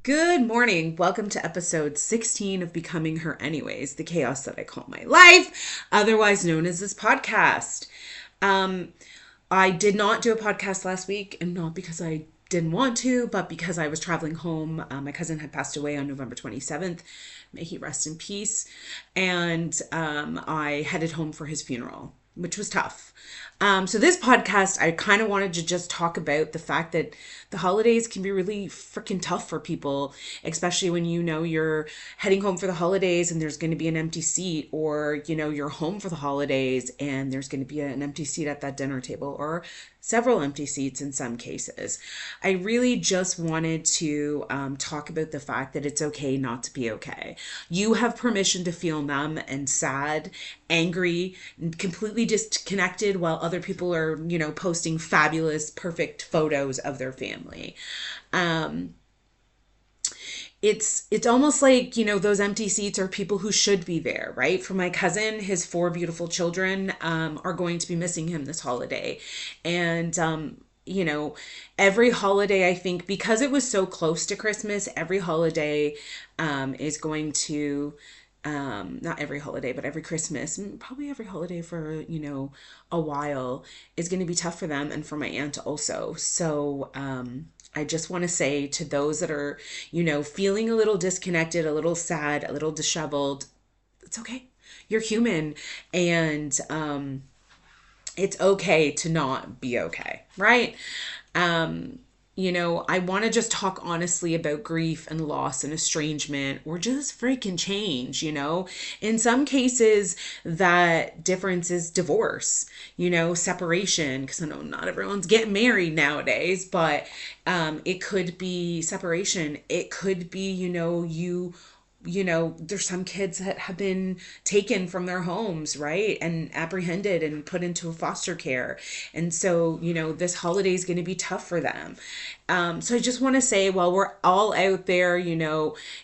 Good morning. Welcome to episode 16 of Becoming Her Anyways, the chaos that I call my life, otherwise known as this podcast. Um, I did not do a podcast last week, and not because I didn't want to, but because I was traveling home. My cousin had passed away on November 27th. May he rest in peace. And I headed home for his funeral, which was tough. So this podcast, I kind of wanted to just talk about the fact that the holidays can be really freaking tough for people, especially when you're heading home for the holidays and there's going to be an empty seat, or you're home for the holidays and there's going to be an empty seat at that dinner table, or several empty seats in some cases. I really just wanted to talk about the fact that it's okay not to be okay. You have permission to feel numb and sad, angry, and completely disconnected while other people are, posting fabulous, perfect photos of their family. Um, it's almost like, those empty seats are people who should be there, right? For my cousin, his four beautiful children are going to be missing him this holiday. And every holiday, I think, because it was so close to Christmas, every holiday is going to not every holiday, but every Christmas, and probably every holiday for, a while, is going to be tough for them and for my aunt also. So, I just want to say to those that are, feeling a little disconnected, a little sad, a little disheveled, it's okay. You're human. And, it's okay to not be okay, right? I want to just talk honestly about grief and loss and estrangement, or just freaking change. In some cases, that difference is divorce, separation, because I know not everyone's getting married nowadays, but it could be separation. It could be, there's some kids that have been taken from their homes, right? And apprehended and put into foster care. And so, this holiday is going to be tough for them. So I just want to say, while we're all out there,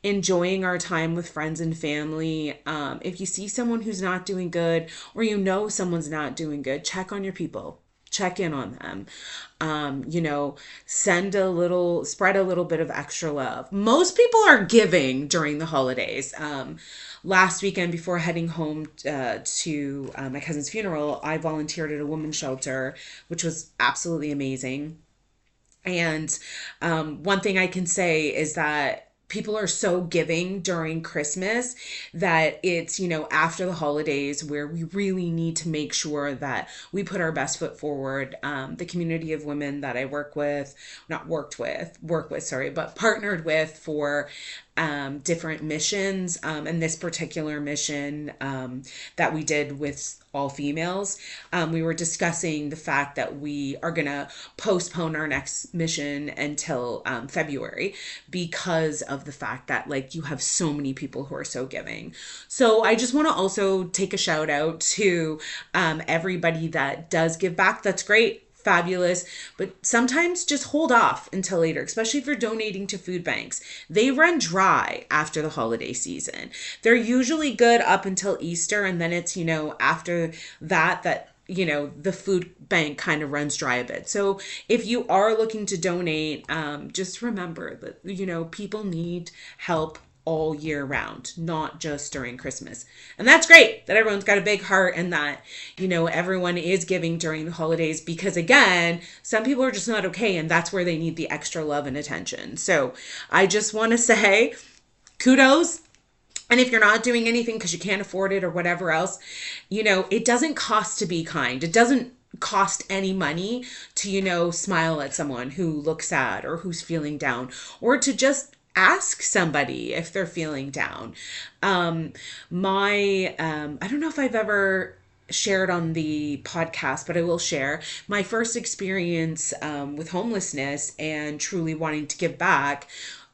enjoying our time with friends and family, if you see someone who's not doing good, or someone's not doing good, check on your people. Check in on them. Spread a little bit of extra love. Most people are giving during the holidays. Last weekend, before heading home to my cousin's funeral, I volunteered at a women's shelter, which was absolutely amazing. And one thing I can say is that people are so giving during Christmas that it's, after the holidays, where we really need to make sure that we put our best foot forward. The community of women that I but partnered with for different missions. And this particular mission that we did with all females, we were discussing the fact that we are going to postpone our next mission until February, because of the fact that, like, you have so many people who are so giving. So I just want to also take a shout out to everybody that does give back. That's great. Fabulous, but sometimes just hold off until later, especially if you're donating to food banks. They run dry after the holiday season. They're usually good up until Easter, and then it's, after that the food bank kind of runs dry a bit. So if you are looking to donate, just remember that, people need help all year round, not just during Christmas. And that's great that everyone's got a big heart, and that, everyone is giving during the holidays, because again, some people are just not okay, and that's where they need the extra love and attention. So I just want to say kudos. And if you're not doing anything because you can't afford it or whatever else, it doesn't cost to be kind. It doesn't cost any money to, smile at someone who looks sad or who's feeling down, or to just ask somebody if they're feeling down. I don't know if I've ever shared on the podcast, but I will share my first experience with homelessness and truly wanting to give back.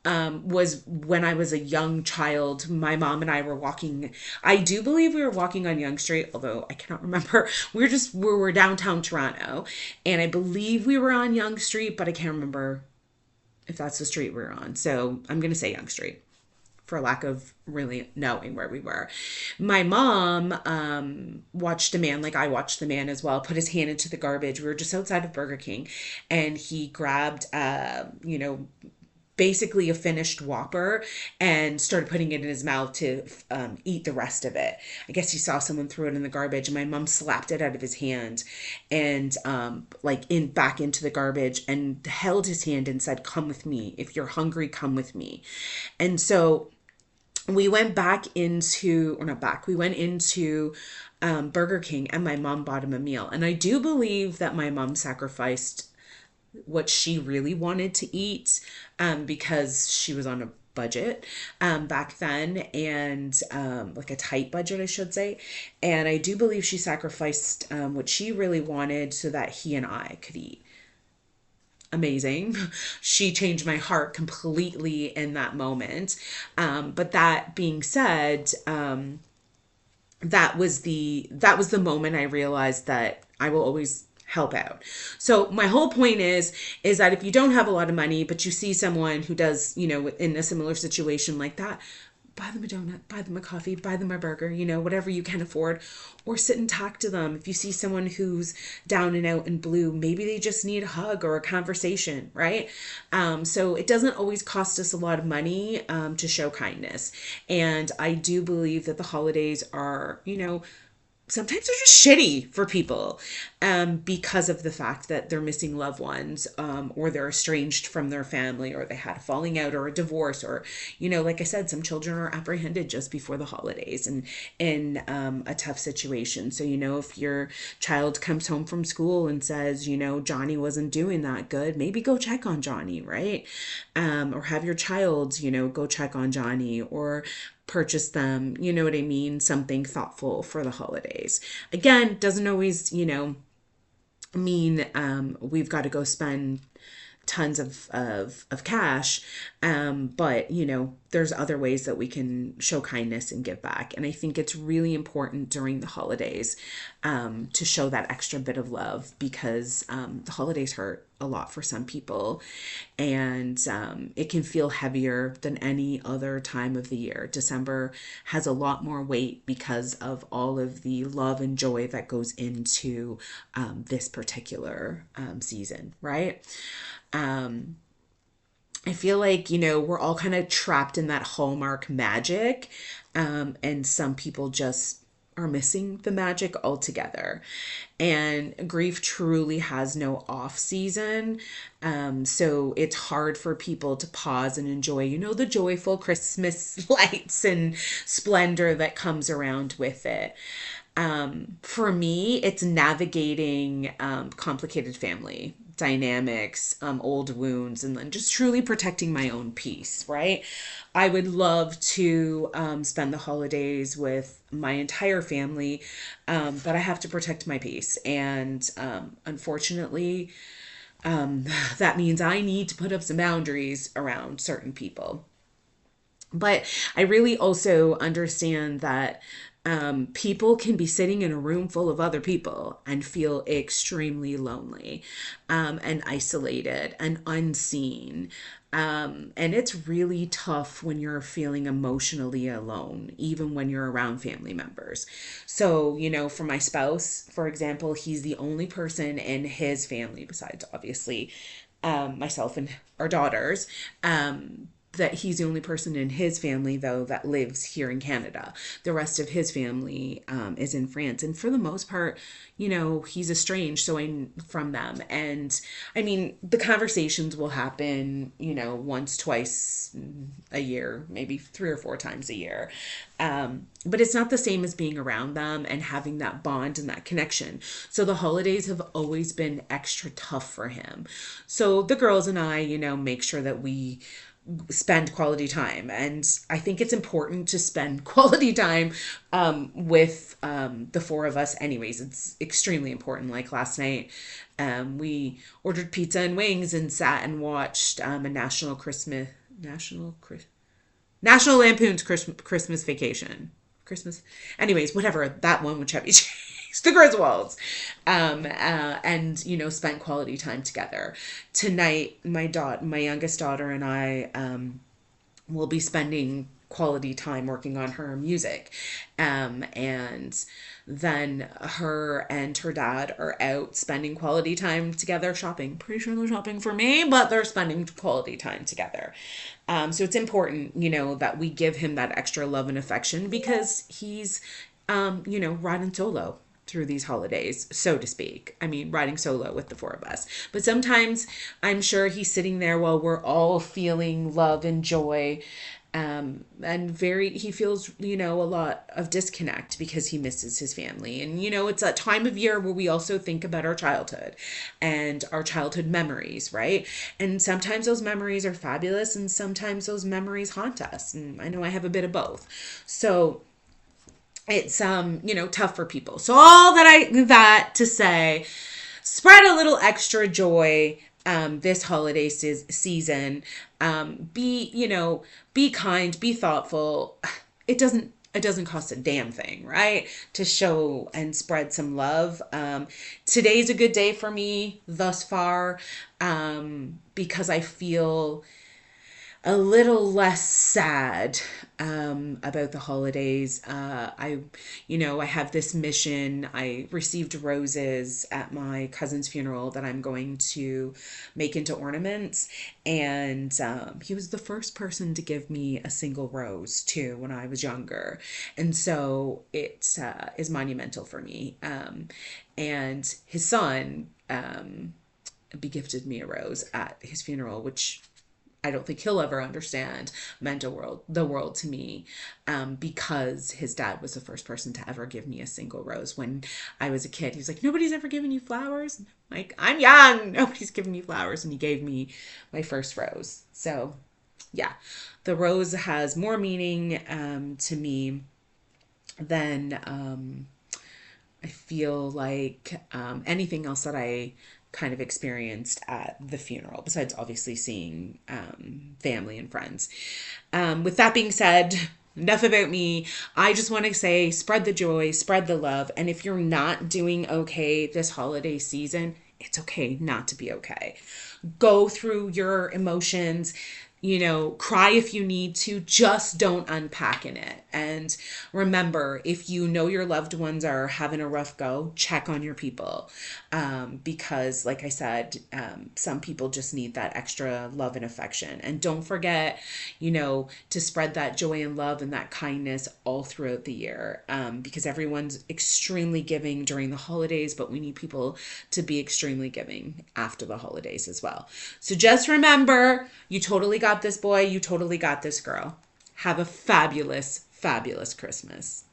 Was when I was a young child. My mom and I were walking. I do believe we were walking on Yonge Street, although I cannot remember. We were downtown Toronto, and I believe we were on Yonge Street, but I can't remember if that's the street we were on. So I'm going to say Yonge Street, for lack of really knowing where we were. My mom watched a man, like I watched the man as well, put his hand into the garbage. We were just outside of Burger King, and he grabbed, basically a finished Whopper and started putting it in his mouth to eat the rest of it. I guess he saw someone throw it in the garbage, and my mom slapped it out of his hand and like in back into the garbage and held his hand and said, "Come with me. If you're hungry, come with me." And so we went back into, or not back, we went into Burger King, and my mom bought him a meal. And I do believe that my mom sacrificed what she really wanted to eat because she was on a budget back then, and like a tight budget, I should say. And I do believe she sacrificed what she really wanted so that he and I could eat. Amazing. She changed my heart completely in that moment. But that being said, that was the moment I realized that I will always help out. So my whole point is that if you don't have a lot of money, but you see someone who does, in a similar situation like that, buy them a donut, buy them a coffee, buy them a burger, whatever you can afford, or sit and talk to them. If you see someone who's down and out and blue, maybe they just need a hug or a conversation, right? So it doesn't always cost us a lot of money to show kindness. And I do believe that the holidays are, sometimes they're just shitty for people because of the fact that they're missing loved ones, or they're estranged from their family, or they had a falling out or a divorce, or, like I said, some children are apprehended just before the holidays and in a tough situation. So, if your child comes home from school and says, Johnny wasn't doing that good, maybe go check on Johnny, right? Or have your child, go check on Johnny, or purchase them, you know what I mean? Something thoughtful for the holidays. Again, doesn't always, mean we've got to go spend tons of cash. But, there's other ways that we can show kindness and give back. And I think it's really important during the holidays to show that extra bit of love, because the holidays hurt a lot for some people, and it can feel heavier than any other time of the year. December has a lot more weight because of all of the love and joy that goes into this particular season, right? I feel like, we're all kind of trapped in that Hallmark magic. And some people just are missing the magic altogether. And grief truly has no off season. So it's hard for people to pause and enjoy, the joyful Christmas lights and splendor that comes around with it. For me, it's navigating complicated family dynamics, old wounds, and then just truly protecting my own peace, right? I would love to spend the holidays with my entire family, but I have to protect my peace. And unfortunately, that means I need to put up some boundaries around certain people. But I really also understand that people can be sitting in a room full of other people and feel extremely lonely, and isolated and unseen. And it's really tough when you're feeling emotionally alone, even when you're around family members. So, for my spouse, for example, he's the only person in his family, besides obviously myself and our daughters, that he's the only person in his family, though, that lives here in Canada. The rest of his family is in France. And for the most part, he's estranged from them. And I mean, the conversations will happen, once, twice a year, maybe 3 or 4 times a year. But it's not the same as being around them and having that bond and that connection. So the holidays have always been extra tough for him. So the girls and I, make sure that we spend quality time. And I think it's important to spend quality time with the four of us anyways. It's extremely important. Like last night, we ordered pizza and wings and sat and watched a National Lampoon's Christmas Vacation. Anyways, whatever, that one with Chevy Chase, the Griswolds, and spent quality time together. Tonight, my youngest daughter and I will be spending quality time working on her music. And then her and her dad are out spending quality time together shopping. Pretty sure they're shopping for me, but they're spending quality time together. So it's important, that we give him that extra love and affection because he's, riding solo through these holidays, so to speak. I mean, riding solo with the four of us. But sometimes I'm sure he's sitting there while we're all feeling love and joy. And he feels, a lot of disconnect because he misses his family. And, it's a time of year where we also think about our childhood and our childhood memories, right? And sometimes those memories are fabulous and sometimes those memories haunt us. And I know I have a bit of both. So it's, tough for people. So all that to say, spread a little extra joy this holiday season. Be kind, be thoughtful. It doesn't cost a damn thing, right? To show and spread some love. Today's a good day for me thus far, because I feel a little less sad about the holidays. I have this mission. I received roses at my cousin's funeral that I'm going to make into ornaments. And he was the first person to give me a single rose, too, when I was younger. And so it is monumental for me. And his son begifted me a rose at his funeral, which I don't think he'll ever understand meant the world to me, because his dad was the first person to ever give me a single rose when I was a kid. He was like, nobody's ever given you flowers? Like, I'm young. Nobody's given me flowers. And he gave me my first rose. So, yeah, the rose has more meaning to me than I feel like anything else that I kind of experienced at the funeral, besides obviously seeing family and friends. With that being said, enough about me. I just want to say, spread the joy, spread the love. And if you're not doing okay this holiday season, it's okay not to be okay. Go through your emotions, cry if you need to, just don't unpack in it. And remember, if you know your loved ones are having a rough go, check on your people. Because like I said, some people just need that extra love and affection. And don't forget, to spread that joy and love and that kindness all throughout the year. Because everyone's extremely giving during the holidays, but we need people to be extremely giving after the holidays as well. So just remember, you totally got this, boy. You totally got this, girl. Have a fabulous, fabulous Christmas.